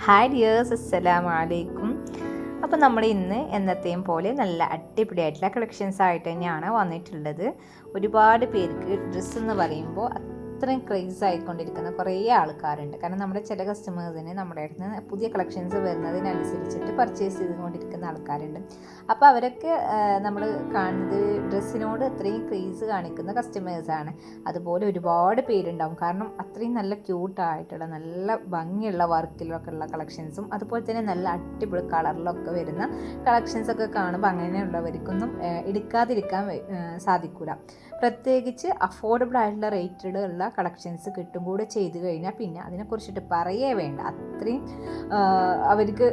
Hi dears, അസ്സലാമു അലൈക്കും. അപ്പോൾ നമ്മൾ ഇന്ന് എന്നത്തെയും പോലെ നല്ല അടിപൊളിയായിട്ടുള്ള കളക്ഷൻസ് ആയിട്ട് തന്നെയാണ് വന്നിട്ടുള്ളത്. ഒരുപാട് പേർക്ക് ഡ്രസ്സ് എന്ന് പറയുമ്പോൾ അത്രയും ക്രേസ് ആയിക്കൊണ്ടിരിക്കുന്ന കുറേ ആൾക്കാരുണ്ട്. കാരണം നമ്മുടെ ചില കസ്റ്റമേഴ്സിന് നമ്മുടെ അടുത്ത് നിന്ന് പുതിയ കളക്ഷൻസ് വരുന്നതിനനുസരിച്ചിട്ട് പർച്ചേസ് ചെയ്തുകൊണ്ടിരിക്കുന്ന ആൾക്കാരുണ്ട്. അപ്പോൾ അവരൊക്കെ നമ്മൾ കാണുന്നത് ഡ്രസ്സിനോട് അത്രയും ക്രേസ് കാണിക്കുന്ന കസ്റ്റമേഴ്സാണ്. അതുപോലെ ഒരുപാട് പേരുണ്ടാവും. കാരണം അത്രയും നല്ല ക്യൂട്ടായിട്ടുള്ള നല്ല ഭംഗിയുള്ള വർക്കിലൊക്കെ ഉള്ള കളക്ഷൻസും അതുപോലെ തന്നെ നല്ല അടിപൊളി കളറിലൊക്കെ വരുന്ന കളക്ഷൻസൊക്കെ കാണുമ്പോൾ അങ്ങനെയുള്ളവർക്കൊന്നും എടുക്കാതിരിക്കാൻ സാധിക്കില്ല. പ്രത്യേകിച്ച് അഫോർഡബിൾ ആയിട്ടുള്ള റേറ്റിലുള്ള കളക്ഷൻസ് കിട്ടും കൂടെ ചെയ്ത് കഴിഞ്ഞാൽ പിന്നെ അതിനെക്കുറിച്ചിട്ട് പറയേ വേണ്ട. അത്രയും അവർക്ക്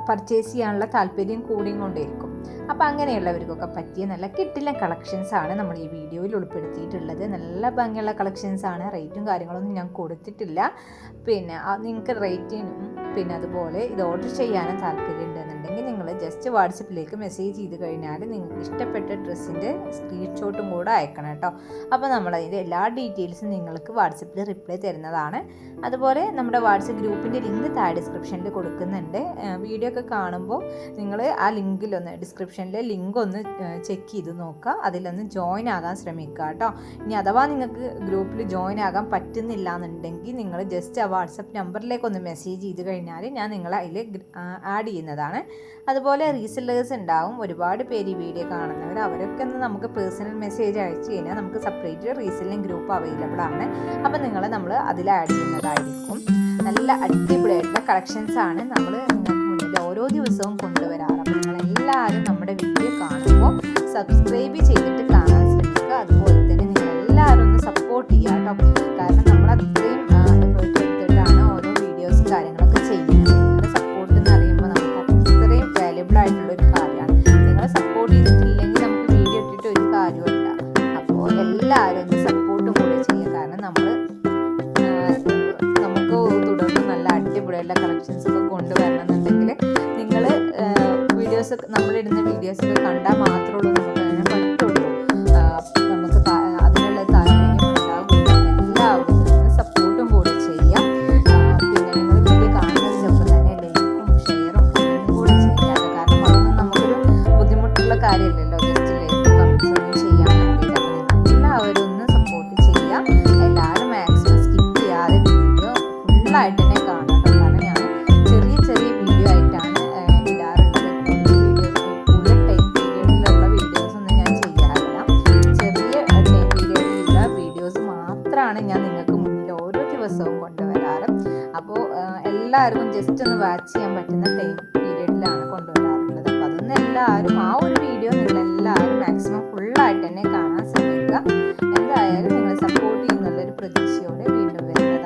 പർച്ചേസ് ചെയ്യാനുള്ള താല്പര്യം കൂടിയും കൊണ്ടിരിക്കും. അപ്പോൾ അങ്ങനെയുള്ളവർക്കൊക്കെ പറ്റിയ നല്ല കിട്ടില്ല കളക്ഷൻസാണ് നമ്മൾ ഈ വീഡിയോയിൽ ഉൾപ്പെടുത്തിയിട്ടുള്ളത്. നല്ല ഭംഗിയുള്ള കളക്ഷൻസാണ്. റേറ്റും കാര്യങ്ങളൊന്നും ഞാൻ കൊടുത്തിട്ടില്ല. പിന്നെ നിങ്ങൾക്ക് റേറ്റിനും പിന്നെ അതുപോലെ ഇത് ഓർഡർ ചെയ്യാനും താല്പര്യം ഉണ്ടെന്നുണ്ടെങ്കിൽ നിങ്ങൾ ജസ്റ്റ് വാട്സപ്പിലേക്ക് മെസ്സേജ് ചെയ്ത് കഴിഞ്ഞാൽ നിങ്ങൾക്ക് ഇഷ്ടപ്പെട്ട ഡ്രസ്സിൻ്റെ സ്ക്രീൻഷോട്ടും കൂടെ അയക്കണം കേട്ടോ. അപ്പോൾ നമ്മളതിൻ്റെ എല്ലാ ഡീറ്റെയിൽസും നിങ്ങൾക്ക് വാട്സപ്പിൽ റിപ്ലൈ തരുന്നതാണ്. അതുപോലെ നമ്മുടെ വാട്സപ്പ് ഗ്രൂപ്പിൻ്റെ ലിങ്ക് താഴെ ഡിസ്ക്രിപ്ഷനിൽ കൊടുക്കുന്നുണ്ട്. വീഡിയോ ഒക്കെ കാണുമ്പോൾ നിങ്ങൾ ആ ലിങ്കിലൊന്ന് ഡിസ്ക്രിപ്ഷനിലെ ലിങ്ക് ഒന്ന് ചെക്ക് ചെയ്ത് നോക്കുക. അതിലൊന്ന് ജോയിൻ ആകാൻ ശ്രമിക്കുക കേട്ടോ. ഇനി അഥവാ നിങ്ങൾക്ക് ഗ്രൂപ്പിൽ ജോയിൻ ആകാൻ പറ്റുന്നില്ല എന്നുണ്ടെങ്കിൽ നിങ്ങൾ ജസ്റ്റ് ആ വാട്സപ്പ് നമ്പറിലേക്കൊന്ന് മെസ്സേജ് ചെയ്ത് കഴിഞ്ഞാൽ ഞാൻ നിങ്ങളെ അതിൽ ആഡ് ചെയ്യുന്നതാണ്. അതുപോലെ റീസെല്ലേഴ്സ് ഉണ്ടാവും. ഒരുപാട് പേര് ഈ വീഡിയോ കാണുന്നവർ അവരൊക്കെ ഒന്ന് നമുക്ക് പേഴ്സണൽ മെസ്സേജ് അയച്ചു കഴിഞ്ഞാൽ നമുക്ക് സെപ്പറേറ്റ് റീസെല്ലിംഗ് ഗ്രൂപ്പ് അവൈലബിൾ ആണ്. അപ്പോൾ നിങ്ങളെ നമ്മൾ അതിൽ ആഡ് ചെയ്യുന്നതായിരിക്കും. നല്ല അടിപൊളിയായിട്ടുള്ള കളക്ഷൻസാണ് നമ്മൾ നിങ്ങൾക്ക് മുന്നിൽ ഓരോ ദിവസവും കൊണ്ടുവരാറ്. അപ്പോൾ നിങ്ങളെല്ലാവരും നമ്മുടെ വീഡിയോ കാണുമ്പോൾ സബ്സ്ക്രൈബ് ചെയ്തിട്ട് കാണാൻ ശ്രമിക്കുക. അതുപോലെ തന്നെ നിങ്ങളെല്ലാവരും ഒന്ന് സപ്പോർട്ട് ചെയ്യുക കേട്ടോ. കാരണം നമ്മൾ അത്രയും എഫേർട്ട് എടുത്തിട്ടാണ് ഓരോ വീഡിയോസും കാര്യങ്ങളൊക്കെ ചെയ്യുന്നത്. നിങ്ങളുടെ സപ്പോർട്ട് എന്ന് പറയുമ്പോൾ നമുക്ക് അത്രയും വാല്യുബിൾ ആയിട്ടുള്ളൊരു കാര്യമാണ്. നിങ്ങളെ സപ്പോർട്ട് ചെയ്തിട്ടില്ലെങ്കിൽ നമുക്ക് വീഡിയോ ഇട്ടിട്ട് ഒരു കാര്യമില്ല. അപ്പോൾ എല്ലാവരും ഒന്ന് സപ്പോർട്ടും കൂടെ ചെയ്യുക. കാരണം നമുക്ക് തുടർന്ന് നല്ല അടിപൊളിയുള്ള കളക്ഷൻസ് ഒക്കെ കൊണ്ടുവരണമെന്നുണ്ടെങ്കിൽ നിങ്ങൾ വീഡിയോസ് നമ്മളിടുന്ന വീഡിയോസൊക്കെ കണ്ടാൽ മാത്രമേ ഉള്ളൂ നമുക്ക് അതിനെ പറ്റുള്ളൂ. നമുക്ക് അതിനുള്ള താല്പര്യം ഉണ്ടാകും. എല്ലാവരും സപ്പോർട്ടും കൂടി ചെയ്യാം. പിന്നെ നിങ്ങൾ വീഡിയോ കാണുന്നതിനൊപ്പം തന്നെ ലൈക്കും ഷെയറും കമൻറ്റും കൂടി ചെയ്യാതെ. കാരണം അതൊന്നും നമുക്കൊരു ബുദ്ധിമുട്ടുള്ള കാര്യമല്ലല്ലോ. ജസ്റ്റ് ലൈക്കും കമൻറ്റ്സ് ഒന്നും ചെയ്യാൻ വേണ്ടിയിട്ട്. അപ്പോൾ നിങ്ങൾ എല്ലാവരും ഒന്ന് സപ്പോർട്ട് ചെയ്യാം. എല്ലാവരും മാക്സിമം സ്കിപ്പ് ചെയ്യാതെ വീഡിയോ ഫുള്ളായിട്ട് തന്നെ കാണാം. കാരണം ഞാൻ ചെറിയ ചെറിയ വീഡിയോ ആയിട്ടാണ് ഇടാറുള്ളത്. കൂടുതൽ ടൈം പീരിയഡിലുള്ള വീഡിയോസൊന്നും ഞാൻ ചെയ്യാറില്ല. ചെറിയ ടൈം പീരിയഡിലുള്ള വീഡിയോസ് മാത്രമാണ് ഞാൻ നിങ്ങൾക്ക് മുന്നിൽ ഓരോ ദിവസവും കൊണ്ടുവരാറ്. അപ്പോൾ എല്ലാവർക്കും ജസ്റ്റ് ഒന്ന് വാച്ച് ചെയ്യാൻ പറ്റുന്ന ടൈം പീരിയഡിലാണ് കൊണ്ടുവരാറുള്ളത്. അപ്പോൾ അതൊന്നും എല്ലാവരും ആ ഒരു വീഡിയോ നിങ്ങളെല്ലാവരും മാക്സിമം ഫുള്ളായിട്ട് തന്നെ കാണാൻ ശ്രമിക്കുക. എന്തായാലും നിങ്ങൾ സപ്പോർട്ട് ചെയ്യുന്നുള്ളൊരു പ്രതീക്ഷയോടെ വീണ്ടും വരുന്നത്.